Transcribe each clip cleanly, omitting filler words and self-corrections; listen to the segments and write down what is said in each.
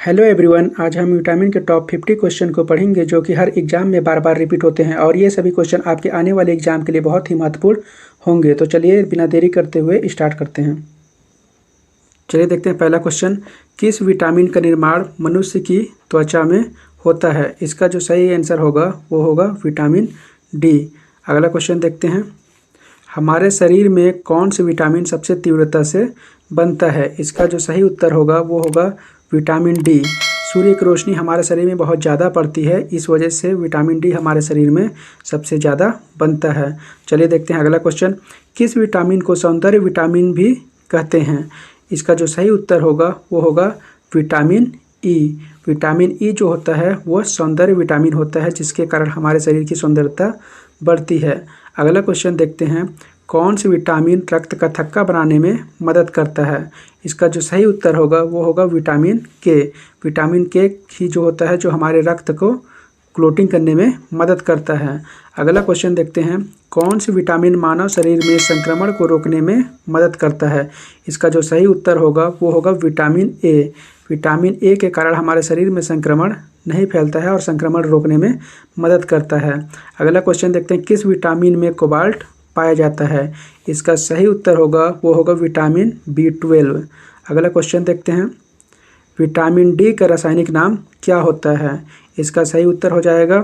Hello everyone, आज हम vitamin के टॉप 50 क्वेश्चन को पढ़ेंगे जो कि हर एग्जाम में बार बार रिपीट होते हैं और ये सभी क्वेश्चन आपके आने वाले एग्जाम के लिए बहुत ही महत्वपूर्ण होंगे। तो चलिए बिना देरी करते हुए स्टार्ट करते हैं। चलिए देखते हैं पहला क्वेश्चन, किस विटामिन का निर्माण मनुष्य की त्वचा में होता है? इसका जो सही आंसर होगा वो होगा विटामिन डी। अगला क्वेश्चन देखते हैं, हमारे शरीर में कौन सी विटामिन सबसे तीव्रता से बनता है? इसका जो सही उत्तर होगा वो होगा विटामिन डी। सूर्य की रोशनी हमारे शरीर में बहुत ज़्यादा पड़ती है, इस वजह से विटामिन डी हमारे शरीर में सबसे ज़्यादा बनता है। चलिए देखते हैं अगला क्वेश्चन, किस विटामिन को सौंदर्य विटामिन भी कहते हैं? इसका जो सही उत्तर होगा वो होगा विटामिन ई। विटामिन ई जो होता है वो सौंदर्य विटामिन होता है, जिसके कारण हमारे शरीर की सुंदरता बढ़ती है। अगला क्वेश्चन देखते हैं, कौन सी विटामिन रक्त का थक्का बनाने में मदद करता है? इसका जो सही उत्तर होगा वो होगा विटामिन के। विटामिन के ही जो होता है जो हमारे रक्त को क्लोटिंग करने में मदद करता है। अगला क्वेश्चन देखते हैं, कौन सी विटामिन मानव शरीर में संक्रमण को रोकने में मदद करता है? इसका जो सही उत्तर होगा वो होगा विटामिन ए। विटामिन ए के कारण हमारे शरीर में संक्रमण नहीं फैलता है और संक्रमण रोकने में मदद करता है। अगला क्वेश्चन देखते हैं, किस विटामिन में कोबाल्ट पाया जाता है? इसका सही उत्तर होगा वो होगा विटामिन B12। अगला क्वेश्चन देखते हैं, विटामिन डी का रासायनिक नाम क्या होता है? इसका सही उत्तर हो जाएगा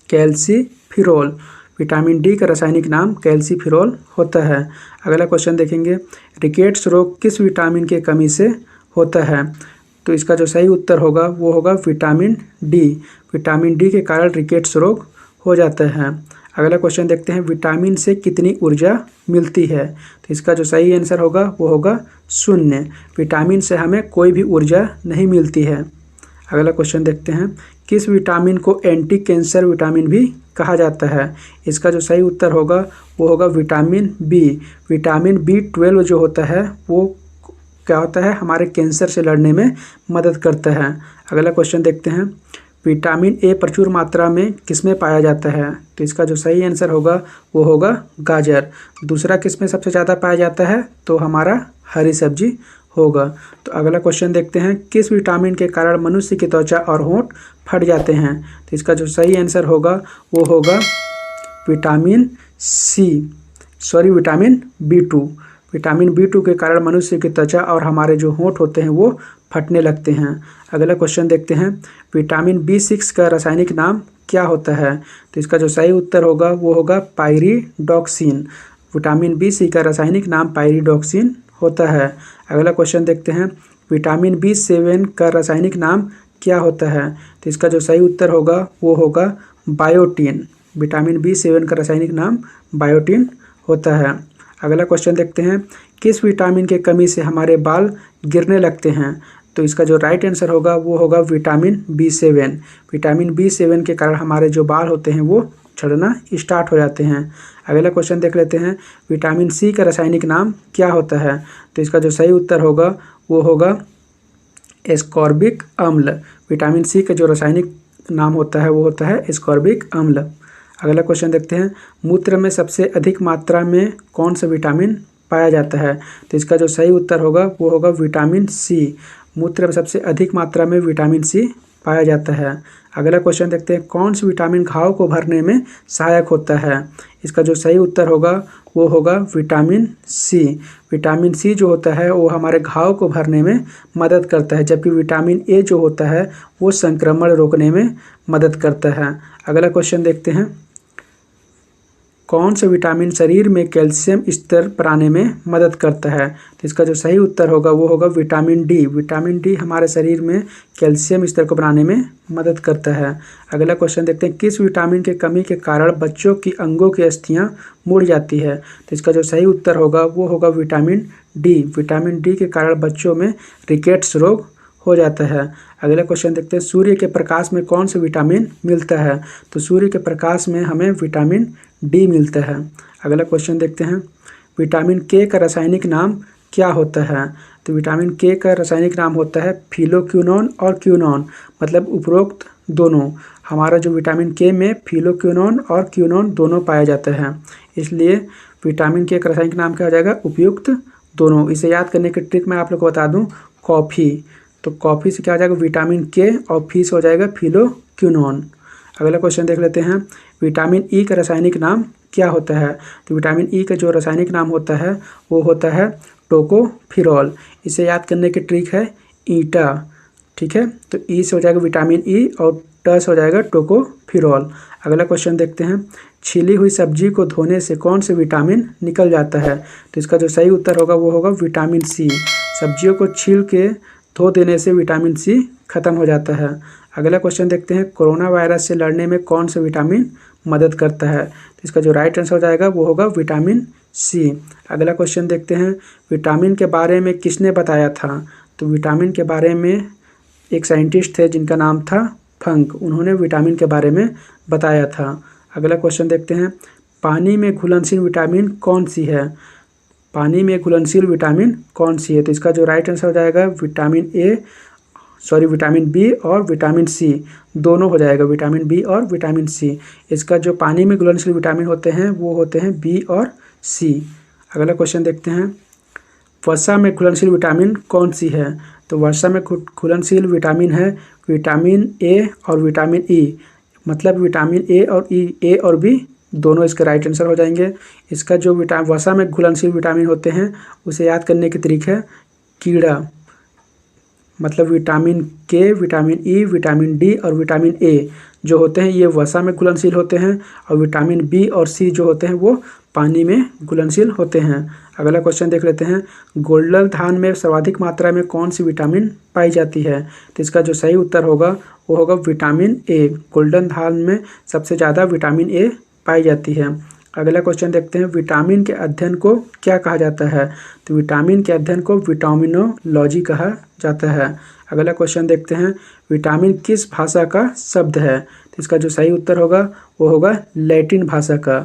कैल्सीफिरोल। विटामिन डी का रासायनिक नाम कैल्सीफिरोल होता है। अगला क्वेश्चन देखेंगे, रिकेट्स रोग किस विटामिन के कमी से होता है? तो इसका जो सही उत्तर होगा वो होगा विटामिन डी। विटामिन डी के कारण रिकेट्स रोग हो जाता है। अगला क्वेश्चन देखते हैं, विटामिन से कितनी ऊर्जा मिलती है? तो इसका जो सही आंसर होगा वो होगा 0। विटामिन से हमें कोई भी ऊर्जा नहीं मिलती है। अगला क्वेश्चन देखते हैं, किस विटामिन को एंटी कैंसर विटामिन भी कहा जाता है? इसका जो सही उत्तर होगा वो होगा विटामिन बी। विटामिन B12 जो होता है वो क्या होता है, हमारे कैंसर से लड़ने में मदद करता है। अगला क्वेश्चन देखते हैं, विटामिन ए प्रचुर मात्रा में किसमें पाया जाता है? तो इसका जो सही आंसर होगा वो होगा गाजर। दूसरा किसमें सबसे ज़्यादा पाया जाता है? तो हमारा हरी सब्जी होगा। तो अगला क्वेश्चन देखते हैं, किस विटामिन के कारण मनुष्य की त्वचा और होंठ फट जाते हैं? तो इसका जो सही आंसर होगा वो होगा विटामिन B2। विटामिन B2 के कारण मनुष्य की त्वचा और हमारे जो होंठ होते हैं वो फटने लगते हैं। अगला क्वेश्चन देखते हैं, विटामिन B6 का रासायनिक नाम क्या होता है? तो इसका जो सही उत्तर होगा वो होगा पायरिडॉक्सिन। विटामिन B6 का रासायनिक नाम पायरिडॉक्सिन होता है। अगला क्वेश्चन देखते हैं, विटामिन B7 का रासायनिक नाम क्या होता है? तो इसका जो सही उत्तर होगा वो होगा बायोटिन। विटामिन B7 का रासायनिक नाम बायोटिन होता है। अगला क्वेश्चन देखते हैं, किस विटामिन के कमी से हमारे बाल गिरने लगते हैं? तो इसका जो राइट आंसर होगा वो होगा विटामिन B7। विटामिन B7 के कारण हमारे जो बाल होते हैं वो झड़ना स्टार्ट हो जाते हैं। अगला क्वेश्चन देख लेते हैं, विटामिन सी का रासायनिक नाम क्या होता है? तो इसका जो सही उत्तर होगा वो होगा एस्कॉर्बिक अम्ल। विटामिन सी का जो रासायनिक नाम होता है वो होता है एस्कॉर्बिक अम्ल। अगला क्वेश्चन देखते हैं, मूत्र में सबसे अधिक मात्रा में कौन सा विटामिन पाया जाता है? तो इसका जो सही उत्तर होगा वो होगा विटामिन सी। मूत्र में सबसे अधिक मात्रा में विटामिन सी पाया जाता है। अगला क्वेश्चन देखते हैं, कौन सी विटामिन घाव को भरने में सहायक होता है? इसका जो सही उत्तर होगा वो होगा विटामिन सी। विटामिन सी जो होता है वो हमारे घाव को भरने में मदद करता है, जबकि विटामिन ए जो होता है वो संक्रमण रोकने में मदद करता है। अगला क्वेश्चन देखते हैं, कौन सा विटामिन शरीर में कैल्शियम स्तर बढ़ाने में मदद करता है? तो इसका जो सही उत्तर होगा वो होगा विटामिन डी। विटामिन डी हमारे शरीर में कैल्शियम स्तर को बढ़ाने में मदद करता है। अगला क्वेश्चन देखते हैं, किस विटामिन के कमी के कारण बच्चों की अंगों की अस्थियां मुड़ जाती है? तो इसका जो सही उत्तर होगा वो होगा विटामिन डी। विटामिन डी के कारण बच्चों में रिकेट्स रोग हो जाता है। अगला क्वेश्चन देखते हैं, सूर्य के प्रकाश में कौन सा विटामिन मिलता है? तो सूर्य के प्रकाश में हमें विटामिन डी मिलता है। अगला क्वेश्चन देखते हैं, विटामिन के का रासायनिक नाम क्या होता है? तो विटामिन के का रासायनिक नाम होता है फिलोक्विनोन और क्विनोन, मतलब उपरोक्त दोनों। हमारा जो विटामिन के में फिलोक्विनोन और क्विनोन दोनों पाया जाता है, इसलिए विटामिन के का रासायनिक नाम क्या हो जाएगा? उपयुक्त दोनों। इसे याद करने की ट्रिक मैं आप लोग को बता दूं, कॉफ़ी। तो कॉफ़ी से क्या हो जाएगा, विटामिन के, और फी से हो जाएगा फिलोक्विनोन। अगला क्वेश्चन देख लेते हैं, विटामिन ई का रासायनिक नाम क्या होता है। तो विटामिन ई का जो रासायनिक नाम होता है वो होता है टोकोफिरॉल। इसे याद करने की ट्रिक है ईटा, ठीक है। तो ई से हो जाएगा विटामिन ई और ट से हो जाएगा टोकोफिरॉल। अगला क्वेश्चन देखते हैं, छिली हुई सब्जी को धोने से कौन से विटामिन निकल जाता है। तो इसका जो सही उत्तर होगा वो होगा विटामिन सी। सब्जियों को छील के धो देने से विटामिन सी खत्म हो जाता है। अगला क्वेश्चन देखते हैं, कोरोना वायरस से लड़ने में कौन सा विटामिन मदद करता है। तो इसका जो राइट आंसर हो जाएगा वो होगा विटामिन सी। अगला क्वेश्चन देखते हैं, विटामिन के बारे में किसने बताया था। तो विटामिन के बारे में एक साइंटिस्ट थे जिनका नाम था फंक, उन्होंने विटामिन के बारे में बताया था। अगला क्वेश्चन देखते हैं, पानी में घुलनशील विटामिन कौन सी है। पानी में घुलनशील विटामिन कौन सी है। तो इसका जो राइट आंसर हो जाएगा विटामिन बी और विटामिन सी, दोनों हो जाएगा, विटामिन बी और विटामिन सी। इसका जो पानी में घुलनशील विटामिन होते हैं वो होते हैं बी और सी। अगला क्वेश्चन देखते हैं, वसा में घुलनशील विटामिन कौन सी है। तो वसा में घुलनशील विटामिन है विटामिन ए और विटामिन ई, मतलब विटामिन ए और ई, ए और बी दोनों इसके राइट आंसर हो जाएंगे। इसका जो वसा में घुलनशील विटामिन होते हैं उसे याद करने की तरीका है कीड़ा, मतलब विटामिन के, विटामिन ई, विटामिन डी और विटामिन ए जो होते हैं ये वसा में घुलनशील होते हैं, और विटामिन बी और सी जो होते हैं वो पानी में घुलनशील होते हैं। अगला क्वेश्चन देख लेते हैं, गोल्डन धान में सर्वाधिक मात्रा में कौन सी विटामिन पाई जाती है। तो इसका जो सही उत्तर होगा वो होगा विटामिन ए। गोल्डन धान में सबसे ज़्यादा विटामिन ए पाई जाती है। अगला क्वेश्चन देखते हैं, विटामिन के अध्ययन को क्या कहा जाता है। तो विटामिन के अध्ययन को विटामिनोलॉजी कहा जाता है। अगला क्वेश्चन देखते हैं, विटामिन किस भाषा का शब्द है। तो इसका जो सही उत्तर होगा वो होगा लैटिन भाषा का।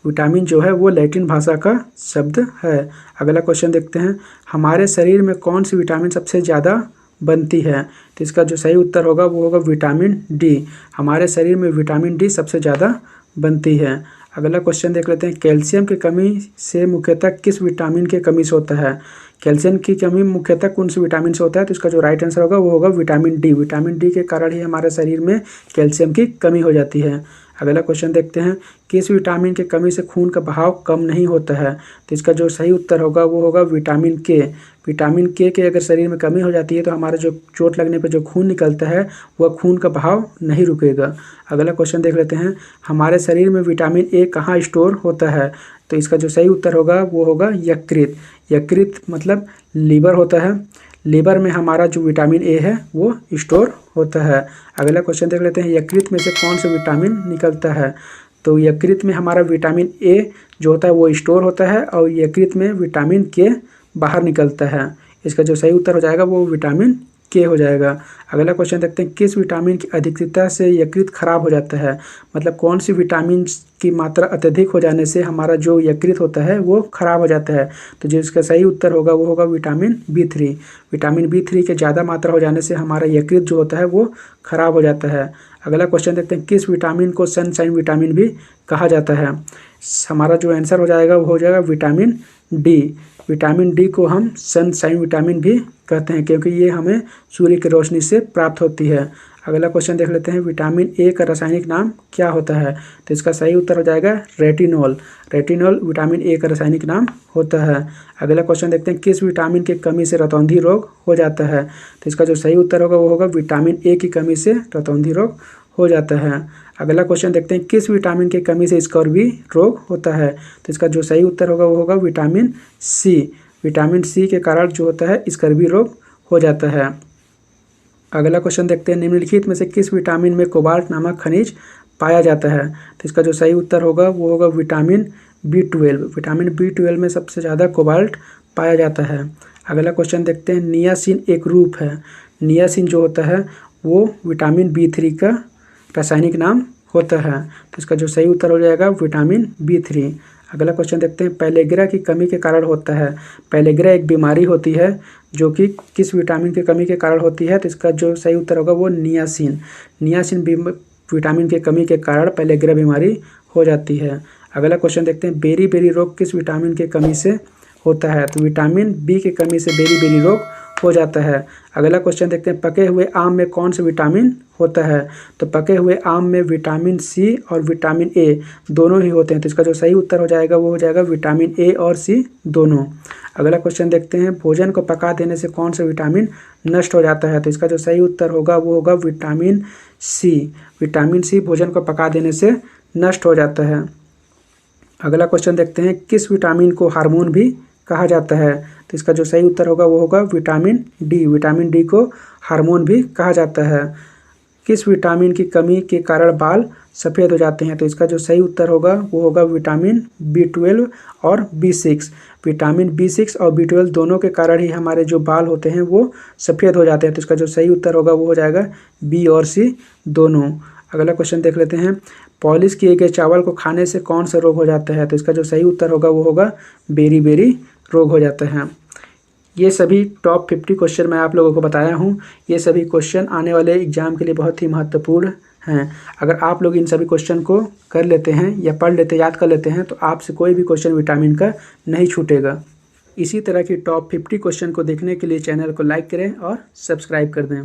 विटामिन जो है वो लैटिन भाषा का शब्द है। अगला क्वेश्चन देखते हैं, हमारे शरीर में कौन सी विटामिन सबसे ज़्यादा बनती है। तो इसका जो सही उत्तर होगा वो होगा विटामिन डी। हमारे शरीर में विटामिन डी सबसे ज़्यादा बनती है। अगला क्वेश्चन देख लेते हैं, कैल्शियम की कमी से मुख्यतः किस विटामिन की कमी से होता है। कैल्शियम की कमी मुख्यतः कौन से विटामिन से होता है। तो इसका जो राइट आंसर होगा वो होगा विटामिन डी। विटामिन डी के कारण ही हमारे शरीर में कैल्शियम की कमी हो जाती है। अगला क्वेश्चन देखते हैं, किस विटामिन की कमी से खून का बहाव कम नहीं होता है। तो इसका जो सही उत्तर होगा वो होगा विटामिन के। विटामिन के अगर शरीर में कमी हो जाती है तो हमारा जो चोट लगने पर जो खून निकलता है वह खून का बहाव नहीं रुकेगा। अगला क्वेश्चन देख लेते हैं, हमारे शरीर में विटामिन ए कहाँ स्टोर होता है। तो इसका जो सही उत्तर होगा वो होगा यकृत। यकृत मतलब लीवर होता है, लीवर में हमारा जो विटामिन ए है वो स्टोर होता है। अगला क्वेश्चन देख लेते हैं, यकृत में से कौन सा विटामिन निकलता है। तो यकृत में हमारा विटामिन ए जो होता है वो स्टोर होता है, और यकृत में विटामिन के बाहर निकलता है। इसका जो सही उत्तर हो जाएगा वो विटामिन के हो जाएगा। अगला क्वेश्चन देखते हैं, किस विटामिन की अधिकता से यकृत खराब हो जाता है। मतलब कौन सी विटामिन की मात्रा अत्यधिक हो जाने से हमारा जो यकृत होता है वो खराब हो जाता है। तो जो इसका सही उत्तर होगा वो होगा विटामिन बी3। विटामिन बी3 के ज़्यादा मात्रा हो जाने से हमारा यकृत जो होता है वो खराब हो जाता है। अगला क्वेश्चन देखते हैं, किस विटामिन को सनशाइन विटामिन भी कहा जाता है। हमारा जो आंसर हो जाएगा वो हो जाएगा विटामिन डी। विटामिन डी को हम सनशाइन विटामिन भी कहते हैं क्योंकि ये हमें सूर्य की रोशनी से प्राप्त होती है। अगला क्वेश्चन देख लेते हैं, विटामिन ए का रासायनिक नाम क्या होता है। तो इसका सही उत्तर हो जाएगा रेटिनॉल। रेटिनॉल विटामिन ए का रासायनिक नाम होता है। अगला क्वेश्चन देखते हैं, किस विटामिन की कमी से रतौंधी रोग हो जाता है। तो इसका जो सही उत्तर होगा वो होगा विटामिन ए की कमी से रतौंधी रोग हो जाता है। अगला क्वेश्चन देखते हैं, किस विटामिन की कमी से स्कर्वी रोग होता है। तो इसका जो सही उत्तर होगा वो होगा विटामिन सी। विटामिन सी के कारण जो होता है स्कर्वी रोग हो जाता है। अगला क्वेश्चन देखते हैं, निम्नलिखित में से किस विटामिन में कोबाल्ट नामक खनिज पाया जाता है। तो इसका जो सही उत्तर होगा वो होगा विटामिन बी12। विटामिन बी12 में सबसे ज़्यादा कोबाल्ट पाया जाता है। अगला क्वेश्चन देखते हैं, नियासिन एक रूप है। नियासिन जो होता है वो विटामिन बी3 का रासायनिक नाम होता है। तो इसका जो सही उत्तर हो जाएगा विटामिन बी3। अगला क्वेश्चन देखते हैं, पैलेग्रा की कमी के कारण होता है। पैलेग्रा एक बीमारी होती है जो कि किस विटामिन की कमी के कारण होती है। तो इसका जो सही उत्तर होगा वो नियासिन। नियासिन विटामिन की कमी के कारण पैलेग्रा बीमारी हो जाती है। अगला क्वेश्चन देखते हैं, बेरी रोग किस विटामिन की कमी से होता है। तो विटामिन बी की कमी से बेरी रोग हो जाता है। अगला क्वेश्चन देखते हैं, पके हुए आम में कौन सा विटामिन होता है? तो पके हुए आम में विटामिन सी और विटामिन ए दोनों ही होते हैं। तो इसका जो सही उत्तर हो जाएगा वो हो जाएगा विटामिन ए और सी दोनों। अगला क्वेश्चन देखते हैं, भोजन को पका देने से कौन सा विटामिन नष्ट हो जाता है? तो इसका जो सही उत्तर होगा वो होगा विटामिन सी। विटामिन सी भोजन को पका देने से नष्ट हो जाता है। अगला क्वेश्चन देखते हैं, किस विटामिन को हार्मोन भी कहा जाता है? तो इसका जो सही उत्तर होगा वो होगा विटामिन डी। विटामिन डी को हार्मोन भी कहा जाता है। किस विटामिन की कमी के कारण बाल सफ़ेद हो जाते हैं? तो इसका जो सही उत्तर होगा वो होगा विटामिन B12 और B6। विटामिन B6 और B12 दोनों के कारण ही हमारे जो बाल होते हैं वो सफ़ेद हो जाते हैं। तो इसका जो सही उत्तर होगा वो हो जाएगा B और C दोनों। अगला क्वेश्चन देख लेते हैं, पॉलिश किए गए चावल को खाने से कौन सा रोग हो जाता है? तो इसका जो सही उत्तर होगा वो होगा बेरी रोग हो जाता है। ये सभी टॉप 50 क्वेश्चन मैं आप लोगों को बताया हूँ। ये सभी क्वेश्चन आने वाले एग्जाम के लिए बहुत ही महत्वपूर्ण हैं। अगर आप लोग इन सभी क्वेश्चन को कर लेते हैं या पढ़ लेते, याद कर लेते हैं, तो आपसे कोई भी क्वेश्चन विटामिन का नहीं छूटेगा। इसी तरह की टॉप 50 क्वेश्चन को देखने के लिए चैनल को लाइक करें और सब्सक्राइब कर दें।